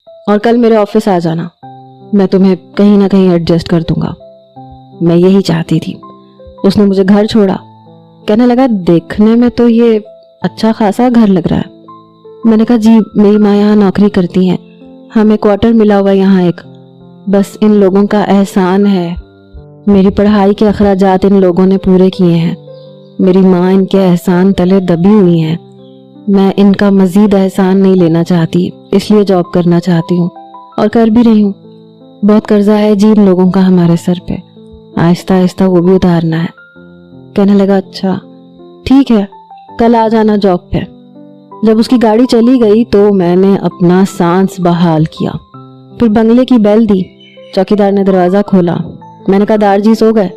اور کل میرے آفس آ جانا، میں تمہیں کہیں نہ کہیں ایڈجسٹ کر دوں گا۔ میں یہی چاہتی تھی۔ اس نے مجھے گھر چھوڑا، کہنے لگا دیکھنے میں تو یہ اچھا خاصا گھر لگ رہا ہے۔ میں نے کہا جی میری ماں یہاں نوکری کرتی ہیں، ہمیں کوارٹر ملا ہوا یہاں ایک، بس ان لوگوں کا احسان ہے، میری پڑھائی کے اخراجات ان لوگوں نے پورے کیے ہیں، میری ماں ان کے احسان تلے دبی ہوئی ہیں، میں ان کا مزید احسان نہیں لینا چاہتی، اس لیے جاب کرنا چاہتی ہوں اور کر بھی رہی ہوں۔ بہت قرضہ ہے جی ان لوگوں کا ہمارے سر پہ، آہستہ آہستہ وہ بھی اتارنا ہے۔ کہنے لگا اچھا ٹھیک ہے، کل آ جانا جاب پہ۔ جب اس کی گاڑی چلی گئی تو میں نے اپنا سانس بحال کیا، پھر بنگلے کی بیل دی، چوکیدار نے دروازہ کھولا۔ میں نے کہا دار جی سو گئے؟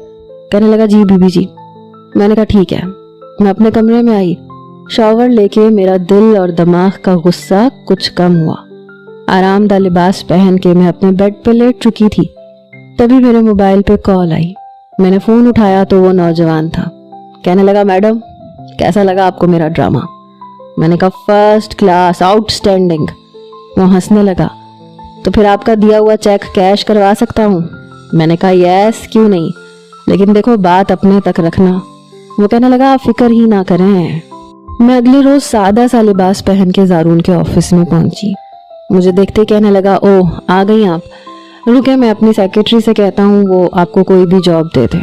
کہنے لگا جی بی بی جی۔ میں نے کہا ٹھیک ہے۔ میں اپنے کمرے میں آئی، شاور لے کے میرا دل اور دماغ کا غصہ کچھ کم ہوا۔ آرام دہ لباس پہن کے میں اپنے بیڈ پہ لیٹ چکی تھی، تبھی میرے موبائل پہ کال آئی۔ میں نے فون اٹھایا تو وہ نوجوان تھا۔ کہنے لگا میڈم کیسا لگا آپ کو میرا ڈرامہ؟ میں نے کہا فرسٹ کلاس، آؤٹ اسٹینڈنگ۔ وہ ہنسنے لگا، تو پھر آپ کا دیا ہوا چیک کیش کروا سکتا ہوں؟ میں نے کہا یس کیوں نہیں، لیکن دیکھو بات اپنے تک رکھنا۔ وہ کہنے لگا آپ فکر ہی نہ کریں۔ میں اگلے روز سادہ سا لباس پہن کے زارون کے آفس میں پہنچی۔ مجھے دیکھتے کہنے لگا اوہ آ گئی آپ، رکے میں اپنی سیکرٹری سے کہتا ہوں وہ آپ کو کوئی بھی جاب دے دے۔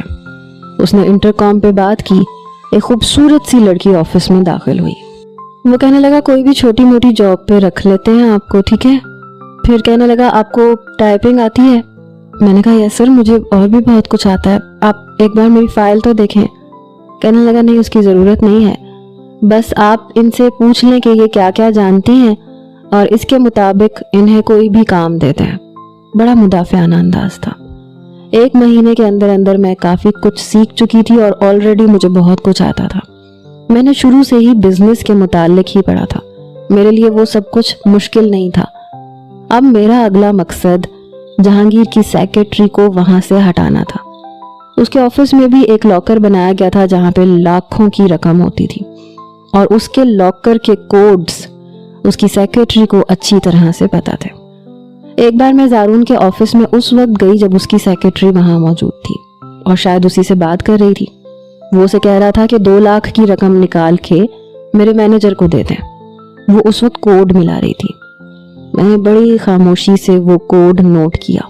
اس نے انٹرکام پہ بات کی، ایک خوبصورت سی لڑکی آفس میں داخل ہوئی۔ وہ کہنے لگا کوئی بھی چھوٹی موٹی جاب پہ رکھ لیتے ہیں آپ کو، ٹھیک ہے؟ پھر کہنے لگا آپ کو ٹائپنگ آتی ہے؟ میں نے کہا یس سر مجھے اور بھی بہت کچھ آتا ہے، آپ ایک بار میری فائل تو دیکھیں۔ کہنے لگا نہیں اس کی ضرورت نہیں ہے، بس آپ ان سے پوچھ لیں کہ یہ کیا کیا جانتی ہیں اور اس کے مطابق انہیں کوئی بھی کام دیتے ہیں۔ بڑا مدافعانہ انداز تھا۔ 1 مہینے کے اندر اندر میں کافی کچھ سیکھ چکی تھی اور آلریڈی مجھے بہت کچھ آتا تھا۔ میں نے شروع سے ہی بزنس کے متعلق ہی پڑھا تھا، میرے لیے وہ سب کچھ مشکل نہیں تھا۔ اب میرا اگلا مقصد جہانگیر کی سیکرٹری کو وہاں سے ہٹانا تھا۔ اس کے آفس میں بھی ایک لاکر بنایا گیا تھا جہاں پہ لاکھوں کی رقم ہوتی تھی، اور اس کے لاکر کے کوڈز اس کی سیکرٹری کو اچھی طرح سے پتا تھے۔ ایک بار میں زارون کے آفس میں اس وقت گئی جب اس کی سیکرٹری وہاں موجود تھی اور شاید اسی سے بات کر رہی تھی۔ وہ اسے کہہ رہا تھا کہ 2 لاکھ کی رقم نکال کے میرے مینیجر کو دے دیں۔ وہ اس وقت کوڈ ملا رہی تھی۔ میں نے بڑی خاموشی سے وہ کوڈ نوٹ کیا۔